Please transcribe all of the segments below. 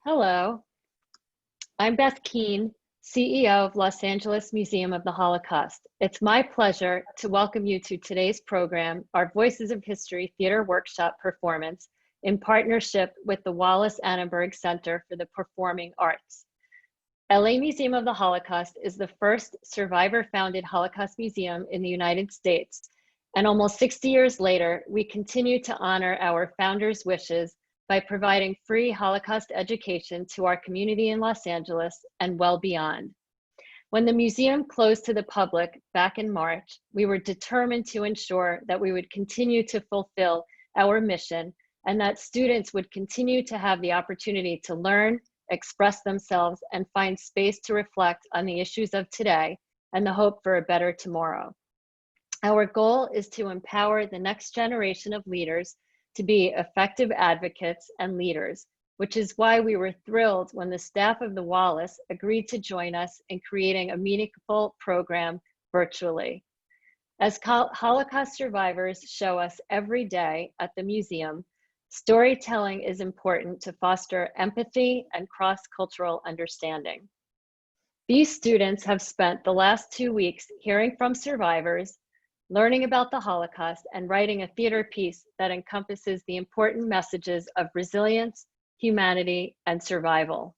Hello, I'm Beth Keene, CEO of Los Angeles Museum of the Holocaust. It's my pleasure to welcome you to today's program, our Voices of History Theater Workshop performance in partnership with the Wallace Annenberg Center for the Performing Arts. LA Museum of the Holocaust is the first survivor-founded Holocaust museum in the United States. And almost 60 years later, we continue to honor our founders' wishes by providing free Holocaust education to our community in Los Angeles and well beyond. When the museum closed to the public back in March, we were determined to ensure that we would continue to fulfill our mission and that students would continue to have the opportunity to learn, express themselves, and find space to reflect on the issues of today and the hope for a better tomorrow. Our goal is to empower the next generation of leaders to be effective advocates and leaders, which is why we were thrilled when the staff of the Wallace agreed to join us in creating a meaningful program virtually. As Holocaust survivors show us every day at the museum, storytelling is important to foster empathy and cross-cultural understanding. These students have spent the last 2 weeks hearing from survivors, learning about the Holocaust, and writing a theater piece that encompasses the important messages of resilience, humanity, and survival.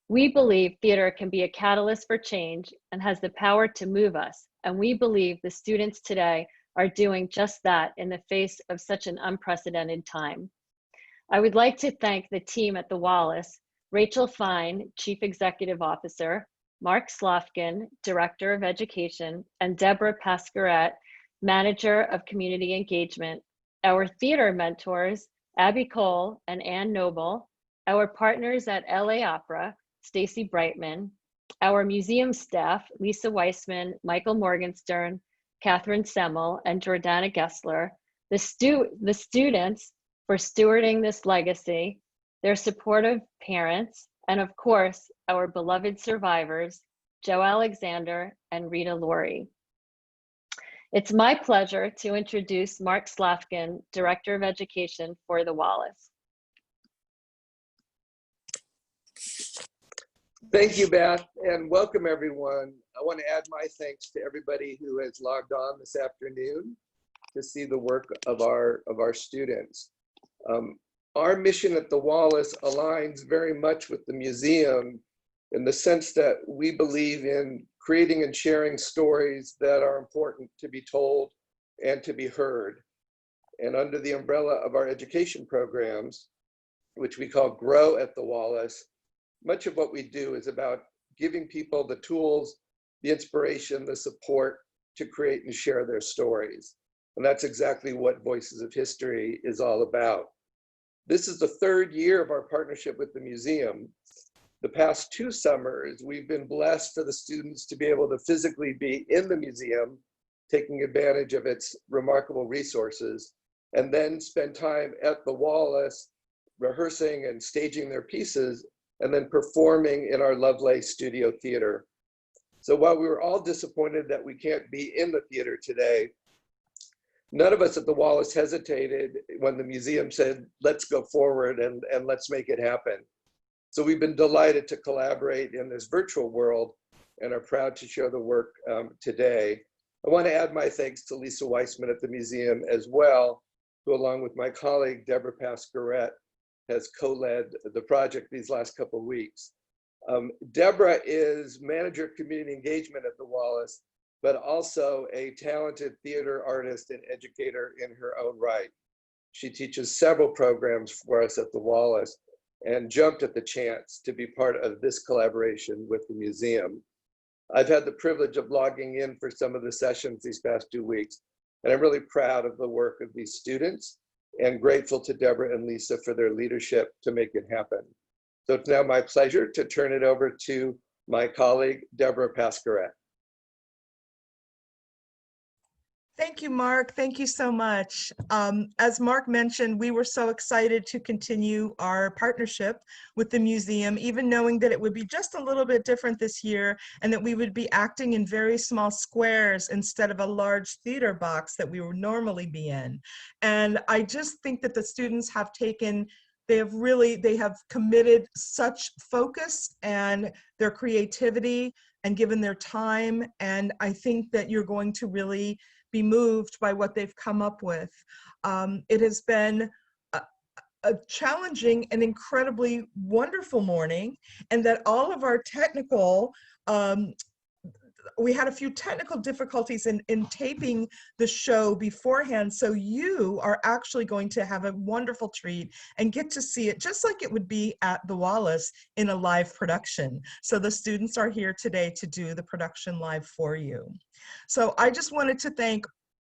We believe theater can be a catalyst for change and has the power to move us, and we believe the students today are doing just that in the face of such an unprecedented time. I would like to thank the team at the Wallace, Rachel Fine, Chief Executive Officer, Mark Slofkin, Director of Education, and Deborah Pasquerette, Manager of Community Engagement, our theater mentors, Abby Cole and Ann Noble, our partners at LA Opera, Stacy Brightman, our museum staff, Lisa Weissman, Michael Morgenstern, Catherine Semmel, and Jordana Gessler, the students for stewarding this legacy, their supportive parents, and of course, our beloved survivors, Joe Alexander and Rita Laurie. It's my pleasure to introduce Mark Slofkin, Director of Education for the Wallace. Thank you, Beth, and welcome everyone. I want to add my thanks to everybody who has logged on this afternoon to see the work of our students. Our mission at the Wallace aligns very much with the museum in the sense that we believe in creating and sharing stories that are important to be told and to be heard. And under the umbrella of our education programs, which we call Grow at the Wallace, much of what we do is about giving people the tools, the inspiration, the support to create and share their stories. And that's exactly what Voices of History is all about. This is the third year of our partnership with the museum. The past 2 summers, we've been blessed for the students to be able to physically be in the museum, taking advantage of its remarkable resources, and then spend time at the Wallace, rehearsing and staging their pieces, and then performing in our Lovelace Studio Theater. So while we were all disappointed that we can't be in the theater today, none of us at the Wallace hesitated when the museum said, let's go forward and let's make it happen. So we've been delighted to collaborate in this virtual world and are proud to share the work today. I want to add my thanks to Lisa Weissman at the museum as well, who along with my colleague, Deborah Pasquerette, has co-led the project these last couple of weeks. Deborah is manager of community engagement at the Wallace, but also a talented theater artist and educator in her own right. She teaches several programs for us at the Wallace and jumped at the chance to be part of this collaboration with the museum. I've had the privilege of logging in for some of the sessions these past 2 weeks, and I'm really proud of the work of these students and grateful to Deborah and Lisa for their leadership to make it happen. So it's now my pleasure to turn it over to my colleague, Deborah Pascaret. Thank you, Mark. Thank you so much. As Mark mentioned, we were so excited to continue our partnership with the museum, even knowing that it would be just a little bit different this year and that we would be acting in very small squares instead of a large theater box that we would normally be in. And I just think that the students have taken they have committed such focus and their creativity and given their time. And I think that you're going to really be moved by what they've come up with. It has been a challenging and incredibly wonderful morning, and that all of our technical we had a few technical difficulties in taping the show beforehand, so you are actually going to have a wonderful treat and get to see it just like it would be at the Wallace in a live production. So the students are here today to do the production live for you. So I just wanted to thank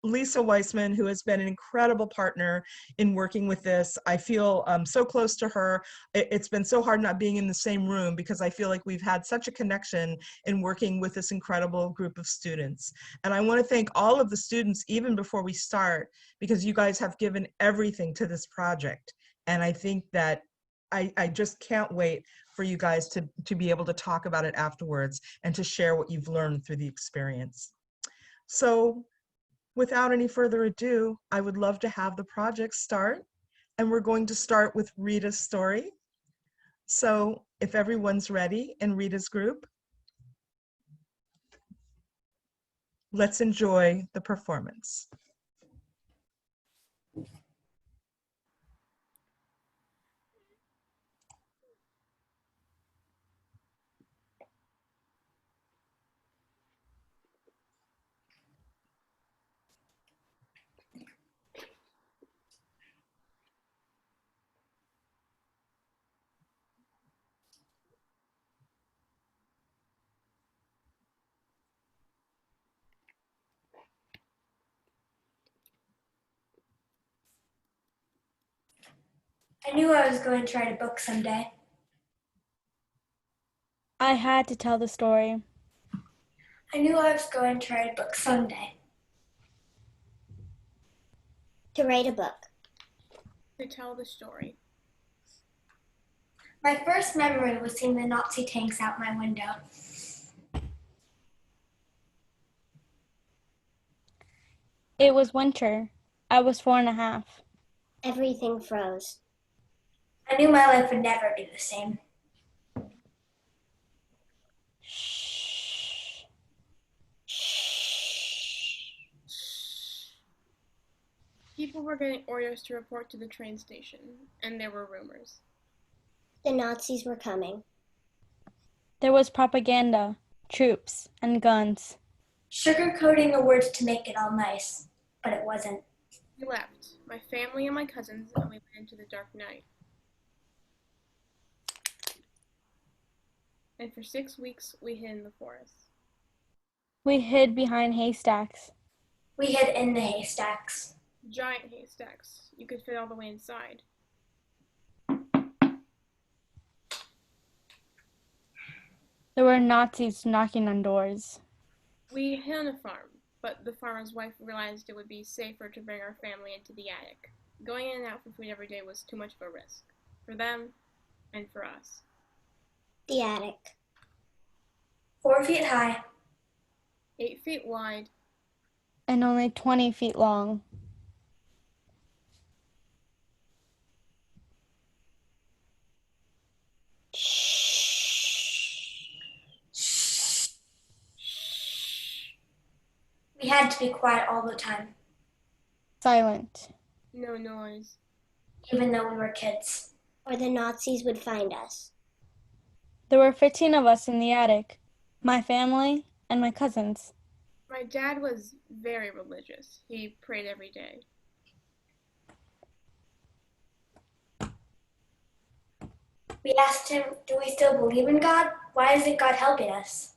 Lisa Weissman, who has been an incredible partner in working with this. I feel so close to her. It's been so hard not being in the same room because I feel like we've had such a connection in working with this incredible group of students. And I want to thank all of the students even before we start, because you guys have given everything to this project. And I think that I just can't wait for you guys to be able to talk about it afterwards and to share what you've learned through the experience. So without any further ado, I would love to have the project start, and we're going to start with Rita's story. So if everyone's ready in Rita's group, let's enjoy the performance. I knew I was going to write a book someday. I had to tell the story. I knew I was going to write a book someday. To write a book. To tell the story. My first memory was seeing the Nazi tanks out my window. It was winter. I was 4.5. Everything froze. I knew my life would never be the same. Shh. People were getting orders to report to the train station, and there were rumors. The Nazis were coming. There was propaganda, troops, and guns. Sugarcoating the words to make it all nice, but it wasn't. We left, my family and my cousins, and we went into the dark night. And for 6 weeks, we hid in the forest. We hid behind haystacks. We hid in the haystacks. Giant haystacks. You could fit all the way inside. There were Nazis knocking on doors. We hid on a farm, but the farmer's wife realized it would be safer to bring our family into the attic. Going in and out for food every day was too much of a risk. For them, and for us. The attic. 4 feet high. 8 feet wide. And only 20 feet long. We had to be quiet all the time, Silent. No noise. even though we were kids. Or the Nazis would find us. There were 15 of us in the attic, my family and my cousins. My dad was very religious. He prayed every day. We asked him, do we still believe in God? Why isn't God helping us?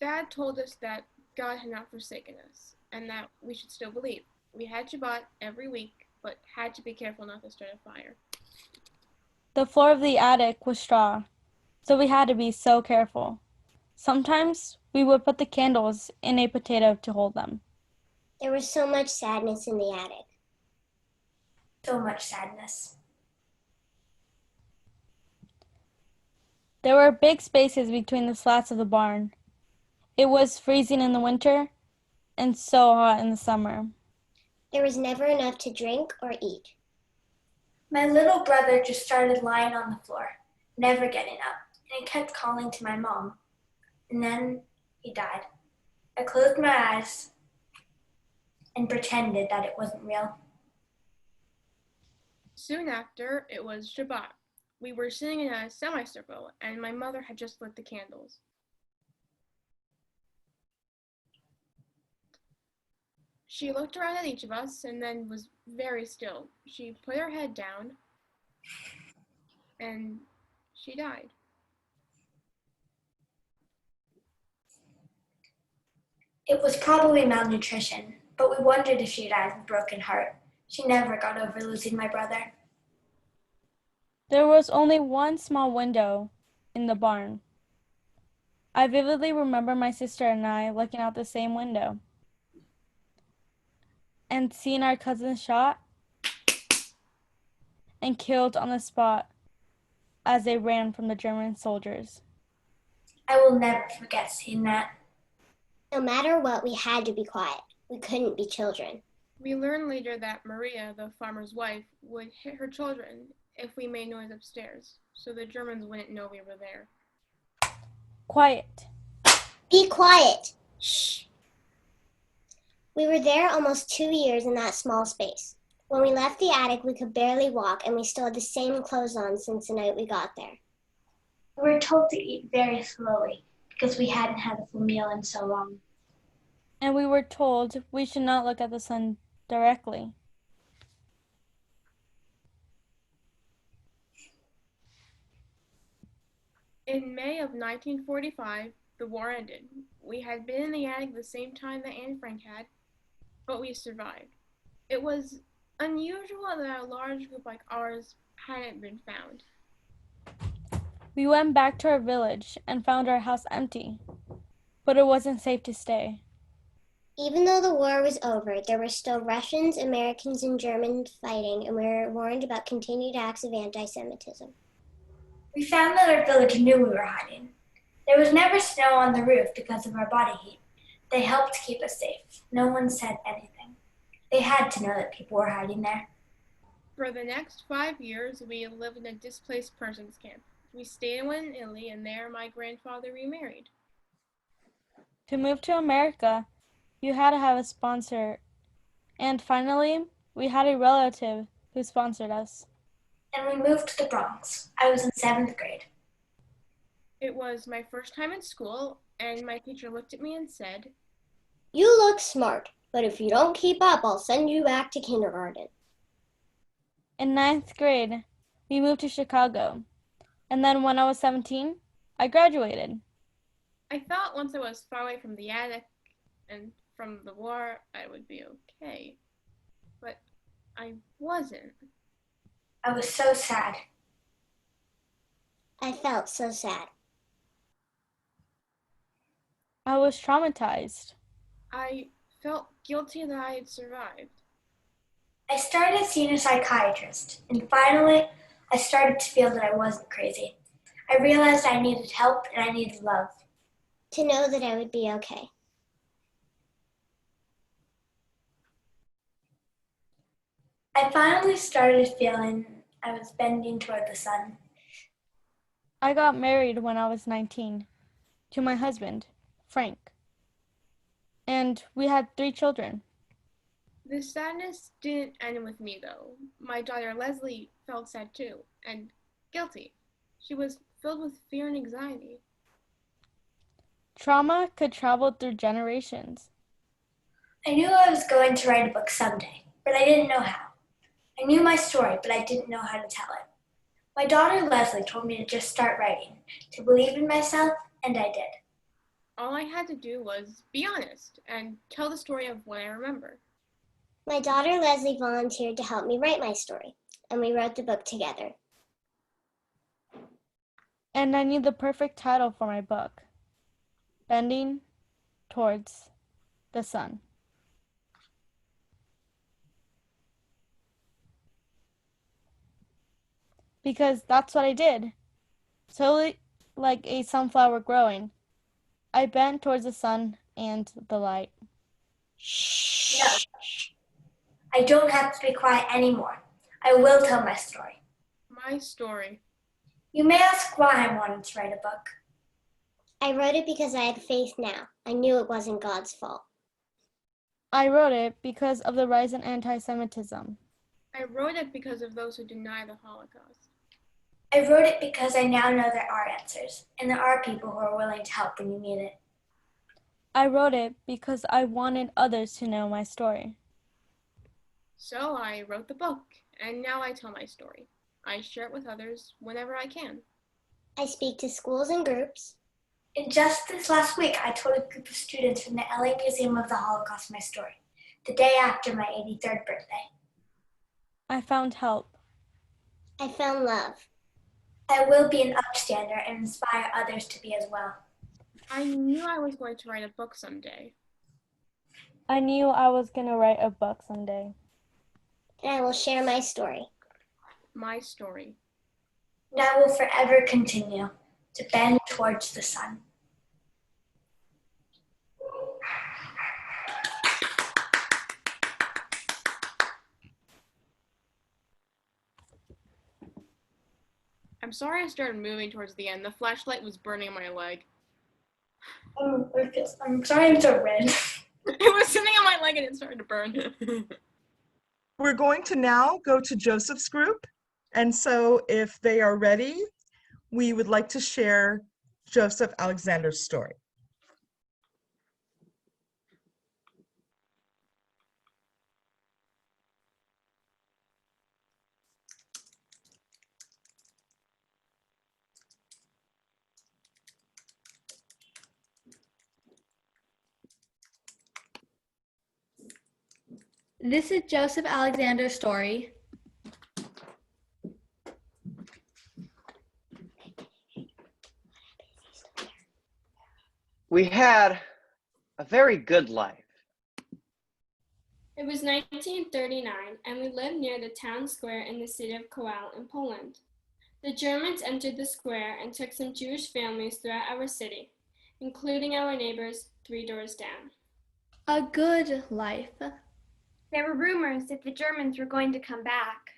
Dad told us that God had not forsaken us and that we should still believe. We had Shabbat every week, but had to be careful not to start a fire. The floor of the attic was straw, so we had to be so careful. Sometimes we would put the candles in a potato to hold them. There was so much sadness in the attic. So much sadness. There were big spaces between the slats of the barn. It was freezing in the winter and so hot in the summer. There was never enough to drink or eat. My little brother just started lying on the floor, never getting up, and he kept calling to my mom. And then he died. I closed my eyes and pretended that it wasn't real. Soon after, it was Shabbat. We were sitting in a semicircle, and my mother had just lit the candles. She looked around at each of us and then was very still. She put her head down, and she died. It was probably malnutrition, but we wondered if she died of a broken heart. She never got over losing my brother. There was only one small window in the barn. I vividly remember my sister and I looking out the same window and seeing our cousins shot and killed on the spot as they ran from the German soldiers. I will never forget seeing that. No matter what, we had to be quiet. We couldn't be children. We learned later that Maria, the farmer's wife, would hit her children if we made noise upstairs, so the Germans wouldn't know we were there. Quiet. Be quiet. Shh. We were there almost 2 years in that small space. When we left the attic, we could barely walk, and we still had the same clothes on since the night we got there. We were told to eat very slowly because we hadn't had a full meal in so long. And we were told we should not look at the sun directly. In May of 1945, the war ended. We had been in the attic the same time that Anne Frank had, but we survived. It was unusual that a large group like ours hadn't been found. We went back to our village and found our house empty, but it wasn't safe to stay. Even though the war was over, there were still Russians, Americans, and Germans fighting, and we were warned about continued acts of anti-Semitism. We found that our village knew we were hiding. There was never snow on the roof because of our body heat. They helped keep us safe. No one said anything. They had to know that people were hiding there. For the next 5 years, we lived in a displaced persons camp. We stayed in one in Italy, and there my grandfather remarried. To move to America, you had to have a sponsor. And finally, we had a relative who sponsored us. And we moved to the Bronx. I was in 7th grade. It was my first time in school, and my teacher looked at me and said, You look smart, but if you don't keep up, I'll send you back to kindergarten. In 9th grade, we moved to Chicago. And then when I was 17, I graduated. I thought once I was far away from the attic and from the war, I would be okay. But I wasn't. I was so sad. I felt so sad. I was traumatized. I felt guilty that I had survived. I started seeing a psychiatrist, and finally, I started to feel that I wasn't crazy. I realized I needed help and I needed love. To know that I would be okay. I finally started feeling I was bending toward the sun. I got married when I was 19 to my husband, Frank. And we had 3 children. The sadness didn't end with me, though. My daughter Leslie felt sad too, and guilty. She was filled with fear and anxiety. Trauma could travel through generations. I knew I was going to write a book someday, but I didn't know how. I knew my story, but I didn't know how to tell it. My daughter Leslie told me to just start writing, to believe in myself, and I did. All I had to do was be honest and tell the story of what I remember. My daughter Leslie volunteered to help me write my story, and we wrote the book together. And I knew the perfect title for my book, Bending Towards the Sun. Because that's what I did. Slowly, like a sunflower growing, I bent towards the sun and the light. No, I don't have to be quiet anymore. I will tell my story. My story. You may ask why I wanted to write a book. I wrote it because I had faith now. I knew it wasn't God's fault. I wrote it because of the rise in anti-Semitism. I wrote it because of those who deny the Holocaust. I wrote it because I now know there are answers, and there are people who are willing to help when you need it. I wrote it because I wanted others to know my story. So I wrote the book, and now I tell my story. I share it with others whenever I can. I speak to schools and groups. And just this last week, I told a group of students from the LA Museum of the Holocaust my story, the day after my 83rd birthday. I found help. I found love. I will be an upstander and inspire others to be as well. I knew I was going to write a book someday. I knew I was going to write a book someday. And I will share my story. My story. And I will forever continue to bend towards the sun. I'm sorry I started moving towards the end. The flashlight was burning my leg. I'm sorry I'm so red. It was sitting on my leg and it started to burn. We're going to now go to Joseph's group. And so if they are ready, we would like to share Joseph Alexander's story. This is Joseph Alexander's story. We had a very good life. It was 1939, and we lived near the town square in the city of Kował in Poland. The Germans entered the square and took some Jewish families throughout our city, including our neighbors 3 doors down. A good life. There were rumors that the Germans were going to come back.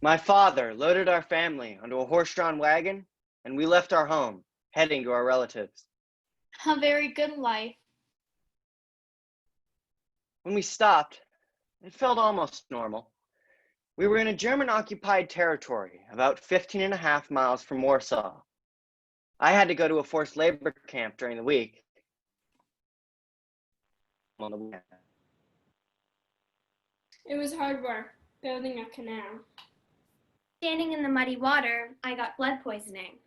My father loaded our family onto a horse-drawn wagon, and we left our home, heading to our relatives. A very good life. When we stopped, it felt almost normal. We were in a German-occupied territory, about 15.5 miles from Warsaw. I had to go to a forced labor camp during the week. On the weekend. It was hard work, building a canal. Standing in the muddy water, I got blood poisoning.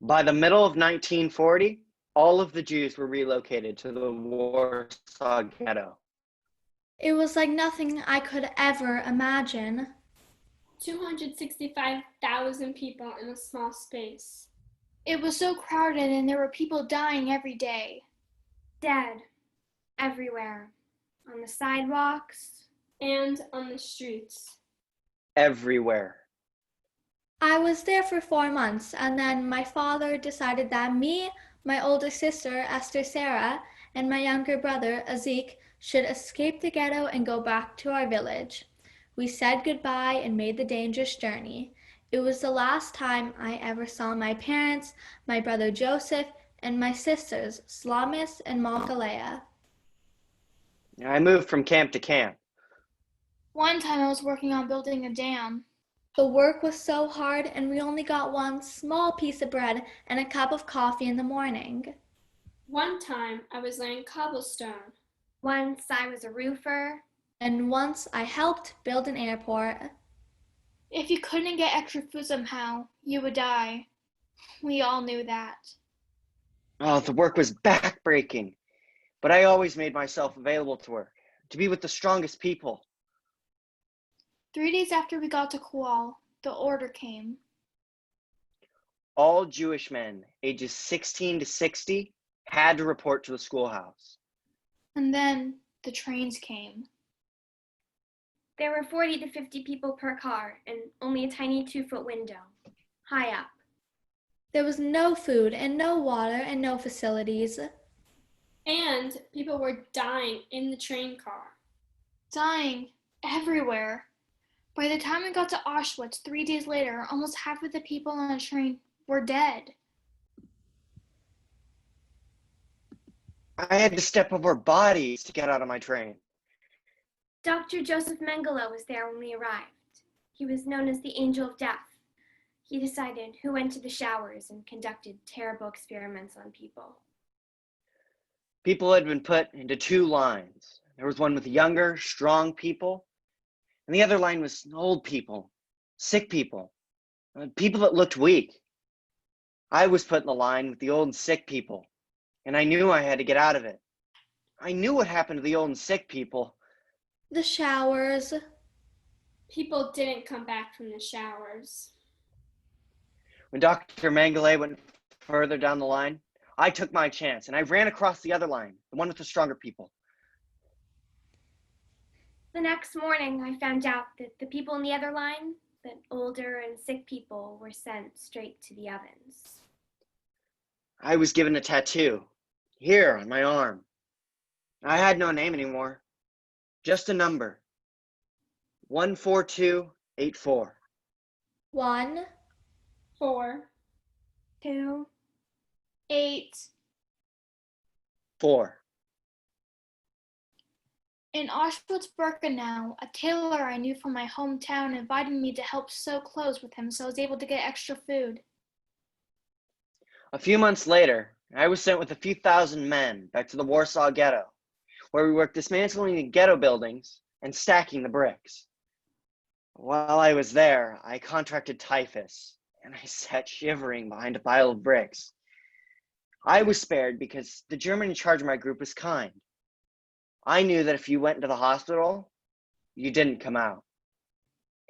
By the middle of 1940, all of the Jews were relocated to the Warsaw Ghetto. It was like nothing I could ever imagine. 265,000 people in a small space. It was so crowded and there were people dying every day. Dead. Everywhere. On the sidewalks. And on the streets. Everywhere. I was there for 4 months, and then my father decided that me, my older sister, Esther Sarah, and my younger brother, Azik, should escape the ghetto and go back to our village. We said goodbye and made the dangerous journey. It was the last time I ever saw my parents, my brother Joseph, and my sisters, Slamis and Malkalea. I moved from camp to camp. One time I was working on building a dam. The work was so hard, and we only got one small piece of bread and a cup of coffee in the morning. One time I was laying cobblestone. Once I was a roofer. And once I helped build an airport. If you couldn't get extra food somehow, you would die. We all knew that. Oh, the work was backbreaking, but I always made myself available to work, to be with the strongest people. 3 days after we got to Kual, the order came. All Jewish men ages 16 to 60 had to report to the schoolhouse. And then the trains came. There were 40 to 50 people per car and only a tiny 2-foot window, high up. There was no food and no water and no facilities. And people were dying in the train car. Dying everywhere. By the time we got to Auschwitz 3 days later, almost half of the people on the train were dead. I had to step over bodies to get out of my train. Dr. Joseph Mengele was there when we arrived. He was known as the Angel of Death. He decided who went to the showers and conducted terrible experiments on people. People had been put into two lines. There was one with younger, strong people, and the other line was old people, sick people, people that looked weak. I was put in the line with the old and sick people, and I knew I had to get out of it. I knew what happened to the old and sick people. The showers. People didn't come back from the showers. When Dr. Mengele went further down the line, I took my chance and I ran across the other line, the one with the stronger people. The next morning, I found out that the people in the other line, that older and sick people, were sent straight to the ovens. I was given a tattoo, here on my arm. I had no name anymore, just a number, 14284. 1, 4, 2, 8. 4. In Auschwitz-Birkenau, a tailor I knew from my hometown invited me to help sew clothes with him so I was able to get extra food. A few months later, I was sent with a few thousand men back to the Warsaw Ghetto, where we worked dismantling the ghetto buildings and stacking the bricks. While I was there, I contracted typhus, and I sat shivering behind a pile of bricks. I was spared because the German in charge of my group was kind. I knew that if you went into the hospital, you didn't come out.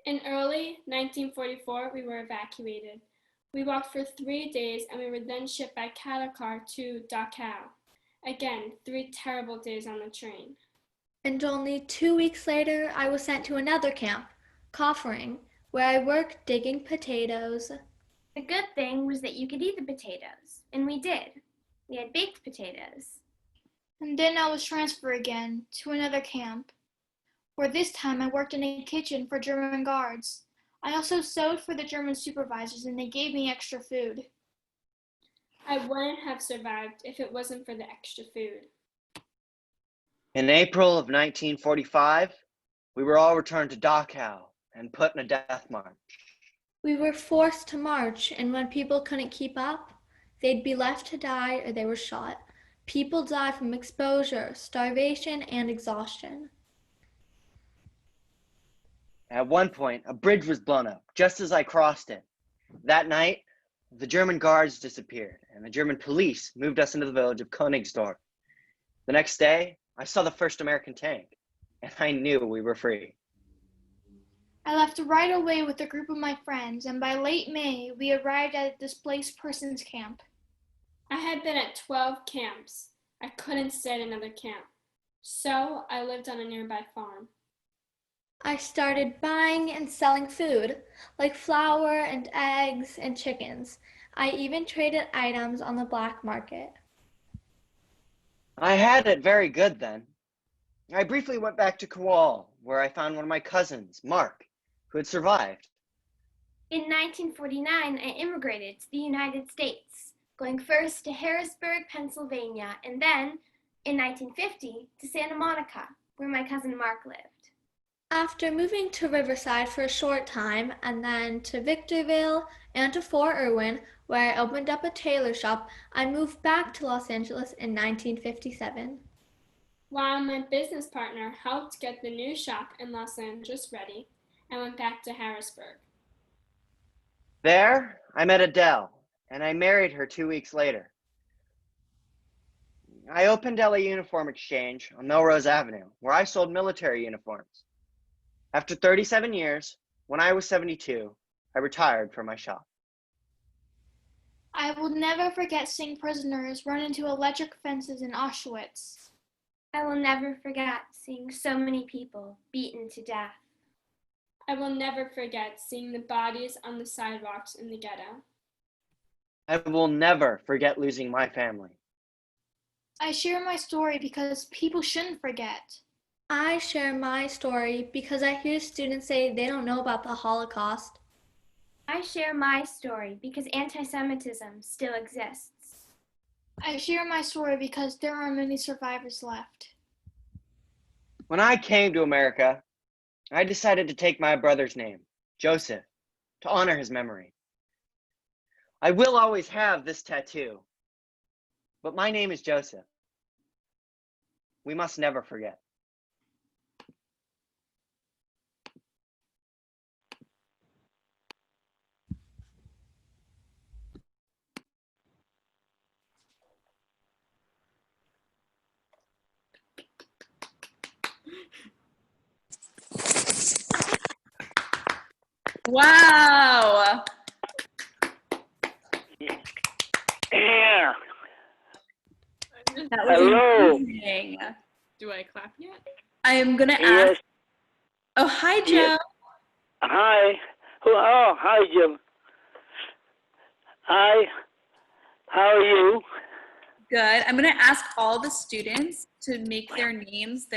In early 1944, we were evacuated. We walked for 3 days and we were then shipped by cattle car to Dachau. Again, 3 terrible days on the train. And only 2 weeks later, I was sent to another camp, Kaufering, where I worked digging potatoes. The good thing was that you could eat the potatoes, and we did. We had baked potatoes. And then I was transferred again to another camp, where this time I worked in a kitchen for German guards. I also sewed for the German supervisors, and they gave me extra food. I wouldn't have survived if it wasn't for the extra food. In April of 1945, we were all returned to Dachau and put in a death march. We were forced to march, and when people couldn't keep up, they'd be left to die or they were shot. People died from exposure, starvation, and exhaustion. At one point, a bridge was blown up just as I crossed it. That night, the German guards disappeared, and the German police moved us into the village of Königsdorf. The next day, I saw the first American tank, and I knew we were free. I left right away with a group of my friends, and by late May, we arrived at a displaced persons camp. I had been at 12 camps. I couldn't stay at another camp. So I lived on a nearby farm. I started buying and selling food, like flour and eggs and chickens. I even traded items on the black market. I had it very good then. I briefly went back to Kual, where I found one of my cousins, Mark, who had survived. In 1949, I immigrated to the United States, going first to Harrisburg, Pennsylvania, and then, in 1950, to Santa Monica, where my cousin Mark lived. After moving to Riverside for a short time and then to Victorville and to Fort Irwin, where I opened up a tailor shop, I moved back to Los Angeles in 1957. While my business partner helped get the new shop in Los Angeles ready, I went back to Harrisburg. There, I met Adele, and I married her 2 weeks later. I opened LA Uniform Exchange on Melrose Avenue, where I sold military uniforms. After 37 years, when I was 72, I retired from my shop. I will never forget seeing prisoners run into electric fences in Auschwitz. I will never forget seeing so many people beaten to death. I will never forget seeing the bodies on the sidewalks in the ghetto. I will never forget losing my family. I share my story because people shouldn't forget. I share my story because I hear students say they don't know about the Holocaust. I share my story because anti-Semitism still exists. I share my story because there are many survivors left. When I came to America, I decided to take my brother's name, Joseph, to honor his memory. I will always have this tattoo, but my name is Joseph. We must never forget. Wow. Yeah. That was Hello. amazing. Do I clap yet? I am going to Yes. ask. Oh, hi, Joe. Yes. Hi. Oh, hi, Jim. Hi. How are you? Good. I'm going to ask all the students to make their names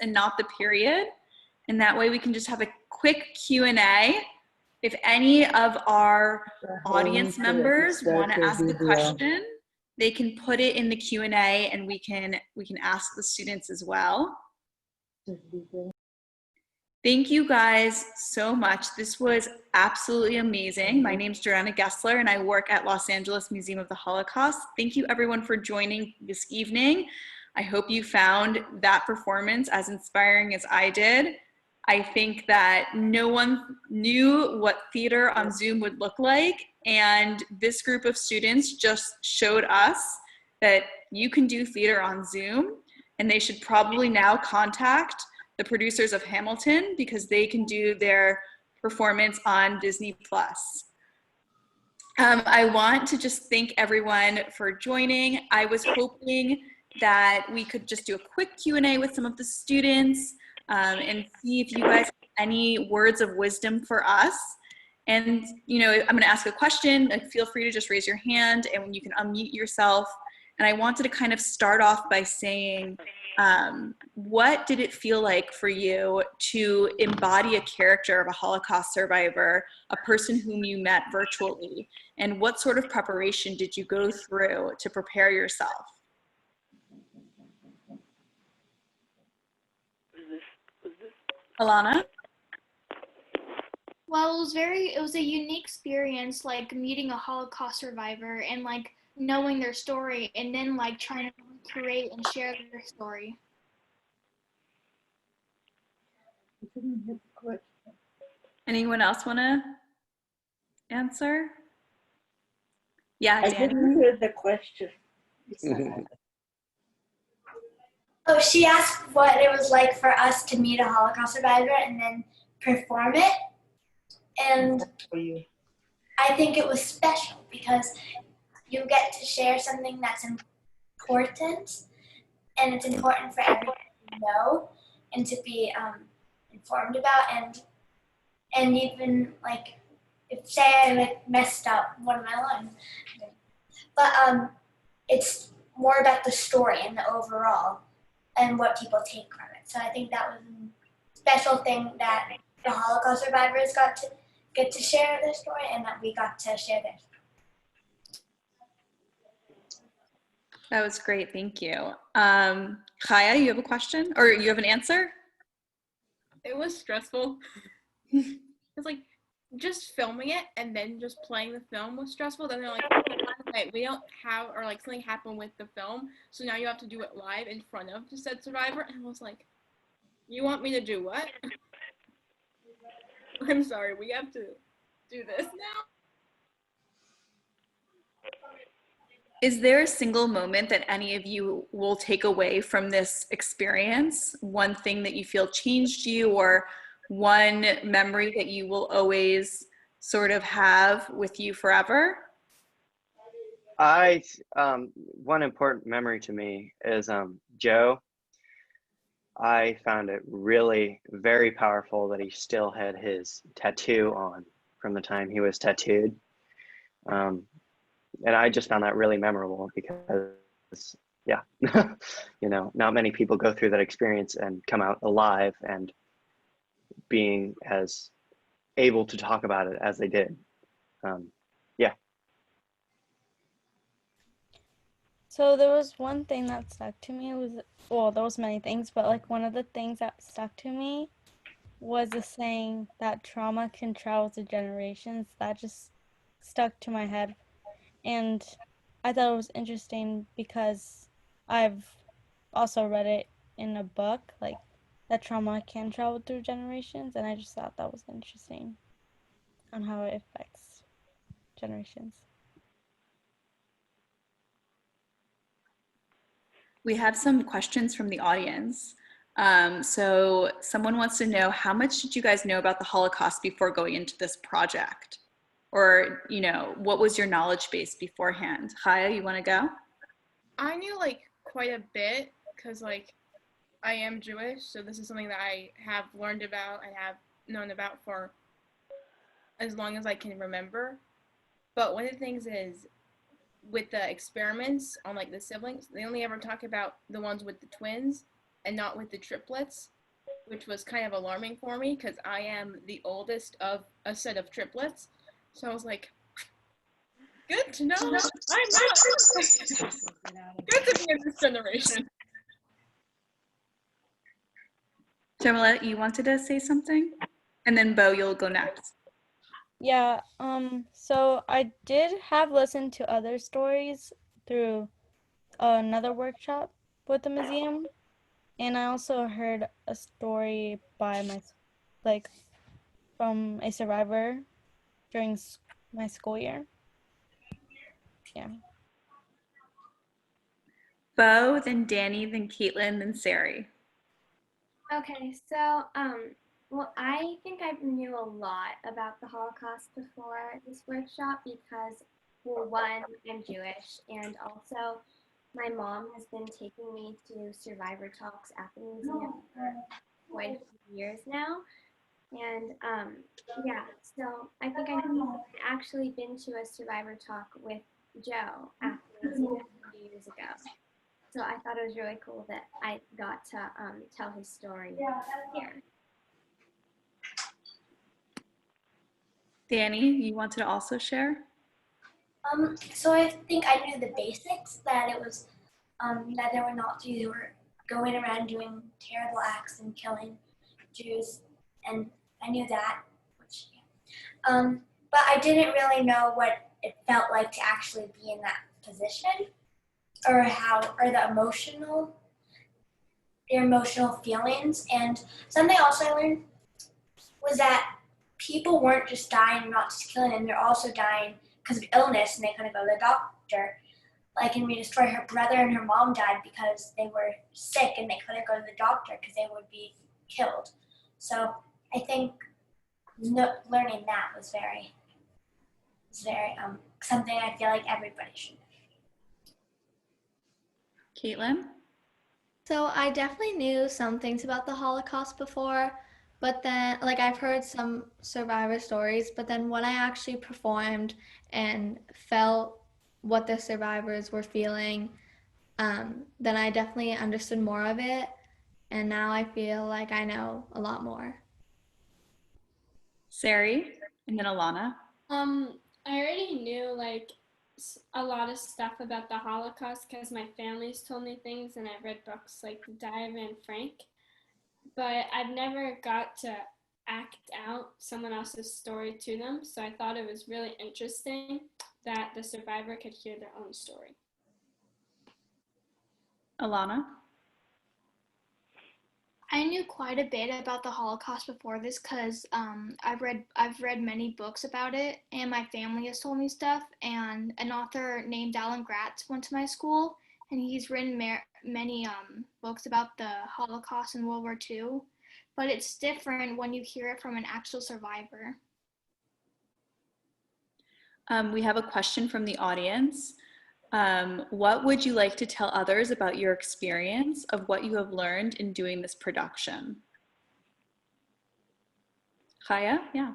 and not the period. And that way we can just have a quick Q&A. If any of our audience members want to ask a question, they can put it in the Q&A and we can ask the students as well. Thank you guys so much. This was absolutely amazing. My name's Joanna Gessler and I work at Los Angeles Museum of the Holocaust. Thank you everyone for joining this evening. I hope you found that performance as inspiring as I did. I think that no one knew what theater on Zoom would look like, and this group of students just showed us that you can do theater on Zoom, and they should probably now contact the producers of Hamilton because they can do their performance on Disney+. I want to just thank everyone for joining. I was hoping that we could just do a quick Q&A with some of the students and see if you guys have any words of wisdom for us. And, you know, I'm gonna ask a question, like feel free to just raise your hand and you can unmute yourself. And I wanted to kind of start off by saying, what did it feel like for you to embody a character of a Holocaust survivor, a person whom you met virtually? And what sort of preparation did you go through to prepare yourself? Alana? Well, it was a unique experience, like meeting a Holocaust survivor and like knowing their story and then like trying to create and share their story. Anyone else want to answer? Yeah, I Danny. didn't hear the question. Oh, she asked what it was like for us to meet a Holocaust survivor and then perform it. And I think it was special because you get to share something that's important, and it's important for everyone to know and to be informed about. And even like if say I like messed up one of my lines, but it's more about the story and the overall and what people take from it. So I think that was a special thing that the Holocaust survivors got to get to share their story and that we got to share their story. That was great, thank you. Chaya, you have a question or you have an answer? It was stressful. It's like just filming it and then just playing the film was stressful. Then they're like, okay, we don't have, or like something happened with the film, so now you have to do it live in front of the said survivor. And I was like, you want me to do what? I'm sorry, we have to do this now. Is there a single moment that any of you will take away from this experience? One thing that you feel changed you, or one memory that you will always sort of have with you forever? One important memory to me is Joe. I found it really very powerful that he still had his tattoo on from the time he was tattooed. And I just found that really memorable because, yeah, you know, not many people go through that experience and come out alive and being as able to talk about it as they did. Yeah. So there was one thing that stuck to me well, there was many things, but like one of the things that stuck to me was the saying that trauma can travel to generations. That just stuck to my head. And I thought it was interesting because I've also read it in a book, like that trauma can travel through generations, and I just thought that was interesting on how it affects generations. We have some questions from the audience. So someone wants to know, how much did you guys know about the Holocaust before going into this project? Or, you know, what was your knowledge base beforehand? Chaya, you want to go? I knew like quite a bit because like I am Jewish, so this is something that I have learned about and have known about for as long as I can remember. But one of the things is with the experiments on like the siblings, they only ever talk about the ones with the twins and not with the triplets, which was kind of alarming for me because I am the oldest of a set of triplets. So I was like, good to know I'm not good to be in this generation. Jamila, you wanted to say something? And then Bo, you'll go next. Yeah, so I did have listened to other stories through another workshop with the museum, and I also heard a story by from a survivor during my school year. Yeah. Bo, then Danny, then Caitlin, then Sari. Okay, so well, I think I knew a lot about the Holocaust before this workshop because, well, one, I'm Jewish, and also my mom has been taking me to survivor talks at the museum for quite a few years now. And yeah, so I think I've actually been to a survivor talk with Joe at the museum a few years ago. So I thought it was really cool that I got to tell his story here. Danny, you wanted to also share? So I think I knew the basics, that it was that there were Nazis who were going around doing terrible acts and killing Jews, and I knew that. But I didn't really know what it felt like to actually be in that position, or the emotional feelings. And something else I learned was that people weren't just dying and not just killing them, they're also dying because of illness and they couldn't go to the doctor. Like in Rita's story, her brother and her mom died because they were sick and they couldn't go to the doctor because they would be killed. So I think learning that was very something I feel like everybody should know. Caitlin? So I definitely knew some things about the Holocaust before, but then, like, I've heard some survivor stories, but then when I actually performed and felt what the survivors were feeling, then I definitely understood more of it, and now I feel like I know a lot more. Sari, and then Alana. I already knew like a lot of stuff about the Holocaust because my family's told me things and I've read books like The Diary of Anne Frank. but I've never got to act out someone else's story to them. So I thought it was really interesting that the survivor could hear their own story. Alana? I knew quite a bit about the Holocaust before this because I've read many books about it, and my family has told me stuff. And an author named Alan Gratz went to my school, and he's written many books about the Holocaust and World War II. But it's different when you hear it from an actual survivor. We have a question from the audience. What would you like to tell others about your experience of what you have learned in doing this production? Chaya? Yeah.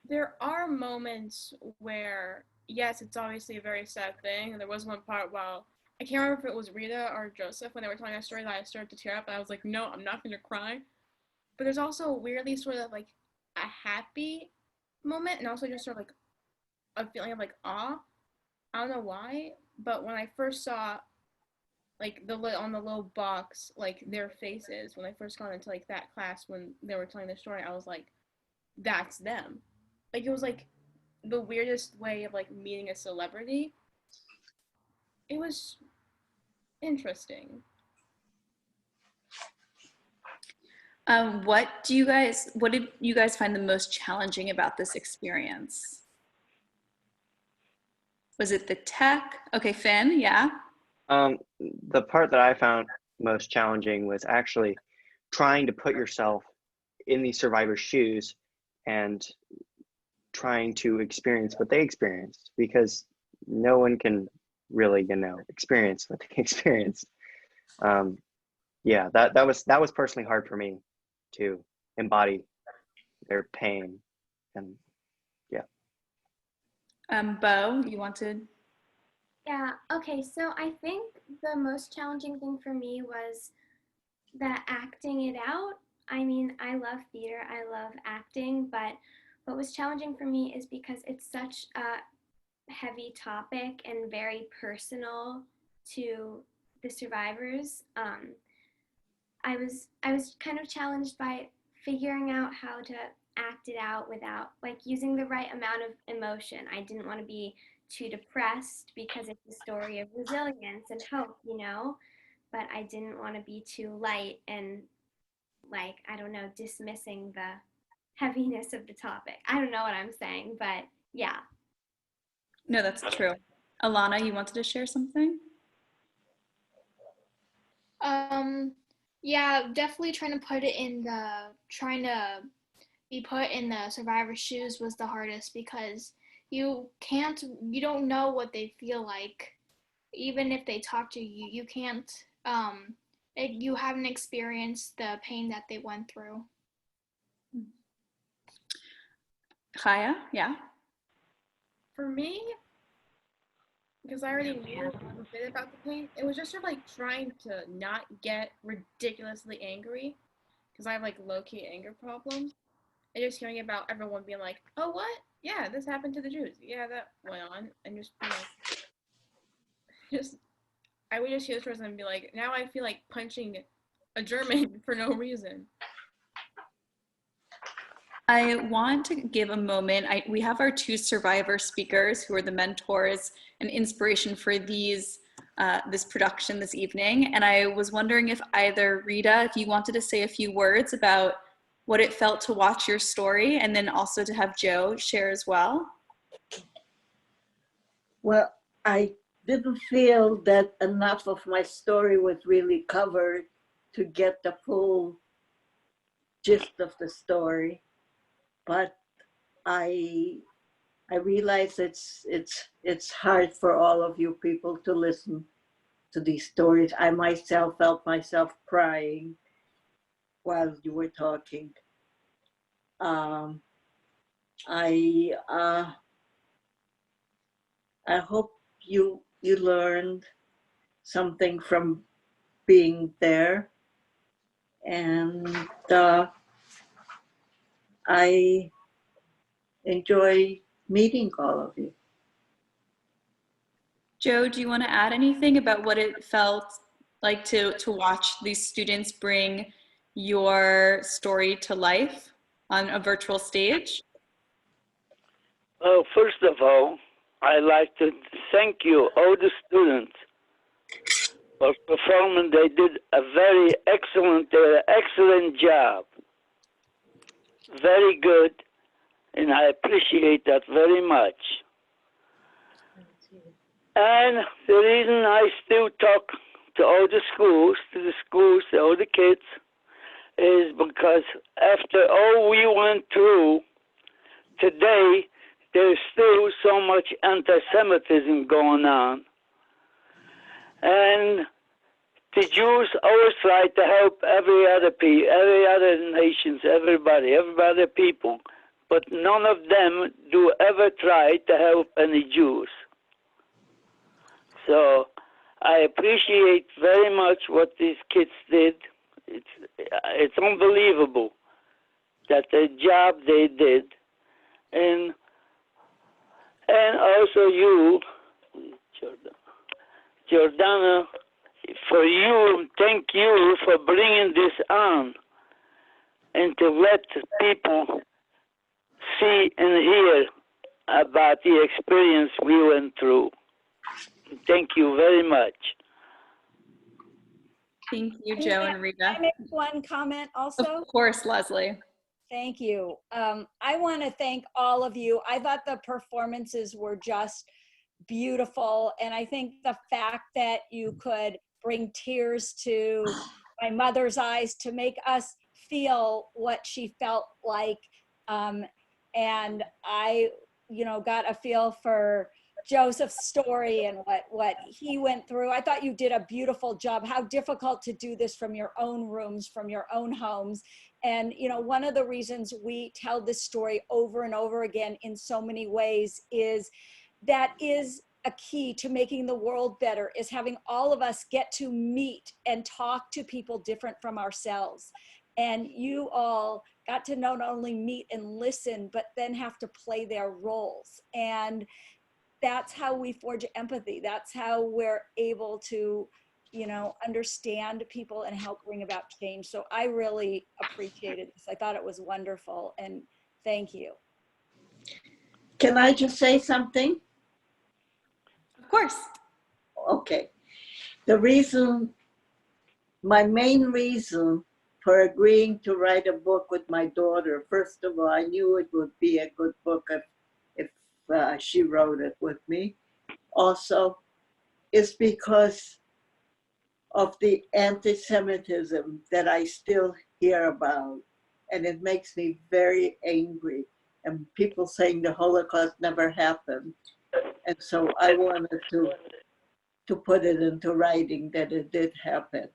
There are moments where, yes, it's obviously a very sad thing. And there was one part while, I can't remember if it was Rita or Joseph when they were telling a story that I started to tear up. And I was like, no, I'm not going to cry. But there's also weirdly sort of like a happy moment and also just sort of like a feeling of like awe. I don't know why, but when I first saw like on the little box, like their faces, when I first got into like that class when they were telling the story, I was like, that's them. Like it was like the weirdest way of like meeting a celebrity. It was interesting. What did you guys find the most challenging about this experience? Was it the tech? Okay, Finn, yeah. The part that I found most challenging was actually trying to put yourself in the survivor's shoes and trying to experience what they experienced, because no one can really, experience what they experienced. Yeah, that was personally hard for me to embody their pain. And yeah. Bo, you wanted? Yeah, okay, so I think the most challenging thing for me was the acting it out. I mean, I love theater, I love acting, but what was challenging for me is because it's such a heavy topic and very personal to the survivors. I was kind of challenged by figuring out how to act it out without like using the right amount of emotion. I didn't want to be too depressed because it's a story of resilience and hope, but I didn't want to be too light and like, I don't know, dismissing the heaviness of the topic. I don't know what I'm saying, but yeah. No, that's true. Alana, you wanted to share something? Yeah, definitely trying to be put in the survivor's shoes was the hardest because you don't know what they feel like. Even if they talk to you, you can't, you haven't experienced the pain that they went through. Chaya, yeah. For me, because I already knew a bit about the pain, it was just sort of like trying to not get ridiculously angry, because I have like low-key anger problems. And just hearing about everyone being like, oh, what? Yeah, this happened to the Jews. Yeah, that went on. And just being like, I would just hear this person and be like, now I feel like punching a German for no reason. I want to give a moment. We have our two survivor speakers who are the mentors and inspiration for this production this evening. And I was wondering if either Rita, if you wanted to say a few words about what it felt to watch your story, and then also to have Joe share as well. Well, I didn't feel that enough of my story was really covered to get the full gist of the story. But I realize it's hard for all of you people to listen to these stories. I myself felt myself crying while you were talking. I hope you learned something from being there, and I enjoy meeting all of you. Joe, do you want to add anything about what it felt like to watch these students bring your story to life on a virtual stage? Well, first of all, I'd like to thank you, all the students, for performing. They did a very excellent job. Very good, and I appreciate that very much. And the reason I still talk to all the schools, to all the kids, is because after all we went through, today there's still so much anti-Semitism going on. And the Jews always try to help every other nations, everybody people, but none of them do ever try to help any Jews. So I appreciate very much what these kids did. It's unbelievable that the job they did, and also you, Jordana, for you, thank you for bringing this on and to let people see and hear about the experience we went through. Thank you very much. Thank you, Joe and Rita. Can I make one comment also? Of course, Leslie. Thank you. I want to thank all of you. I thought the performances were just beautiful. And I think the fact that you could bring tears to my mother's eyes to make us feel what she felt like. And I, got a feel for Joseph's story and what he went through. I thought you did a beautiful job. How difficult to do this from your own rooms, from your own homes. And, one of the reasons we tell this story over and over again in so many ways is that is a key to making the world better, is having all of us get to meet and talk to people different from ourselves. And you all got to not only meet and listen, but then have to play their roles. And that's how we forge empathy. That's how we're able to, understand people and help bring about change. So I really appreciated this. I thought it was wonderful, and thank you. Can I just say something? Of course. Okay. My main reason for agreeing to write a book with my daughter, first of all, I knew it would be a good book if she wrote it with me. Also, is because of the anti-Semitism that I still hear about. And it makes me very angry. And people saying the Holocaust never happened. And so I wanted to put it into writing that it did happen.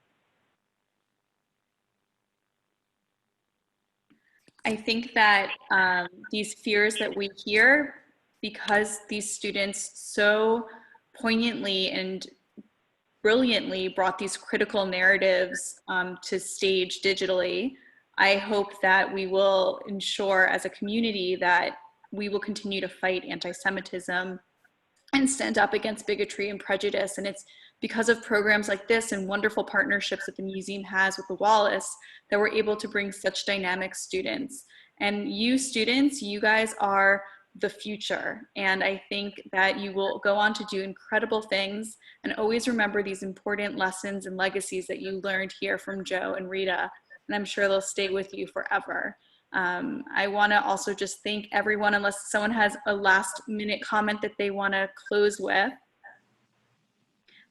I think that these fears that we hear, because these students so poignantly and brilliantly brought these critical narratives to stage digitally, I hope that we will ensure as a community that we will continue to fight anti-Semitism and stand up against bigotry and prejudice. And it's because of programs like this and wonderful partnerships that the museum has with the Wallace that we're able to bring such dynamic students. And you students, you guys are the future. And I think that you will go on to do incredible things, and always remember these important lessons and legacies that you learned here from Joe and Rita. And I'm sure they'll stay with you forever. I want to also just thank everyone, unless someone has a last minute comment that they want to close with.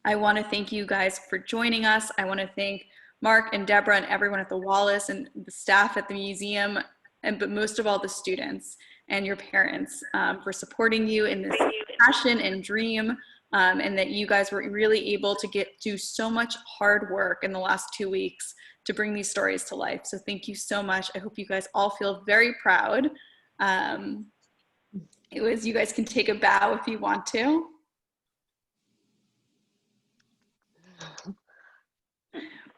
I want to thank you guys for joining us. I want to thank Mark and Deborah and everyone at the Wallace and the staff at the museum, but most of all the students and your parents for supporting you in this passion and dream, and that you guys were really able to do so much hard work in the last 2 weeks to bring these stories to life. So thank you so much. I hope you guys all feel very proud. You guys can take a bow if you want to.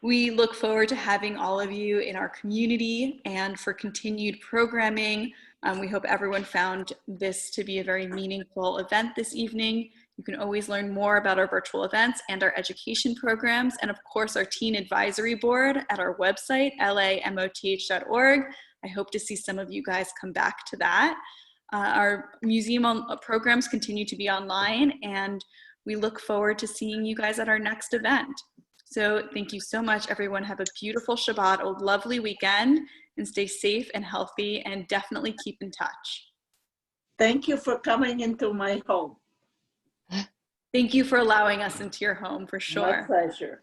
We look forward to having all of you in our community and for continued programming, We hope everyone found this to be a very meaningful event this evening. You can always learn more about our virtual events and our education programs, and of course our teen advisory board at our website, lamoth.org. I hope to see some of you guys come back to that. Our museum programs continue to be online, and we look forward to seeing you guys at our next event. So thank you so much, everyone. Have a beautiful Shabbat, a lovely weekend, and stay safe and healthy, and definitely keep in touch. Thank you for coming into my home. Thank you for allowing us into your home, for sure. My pleasure.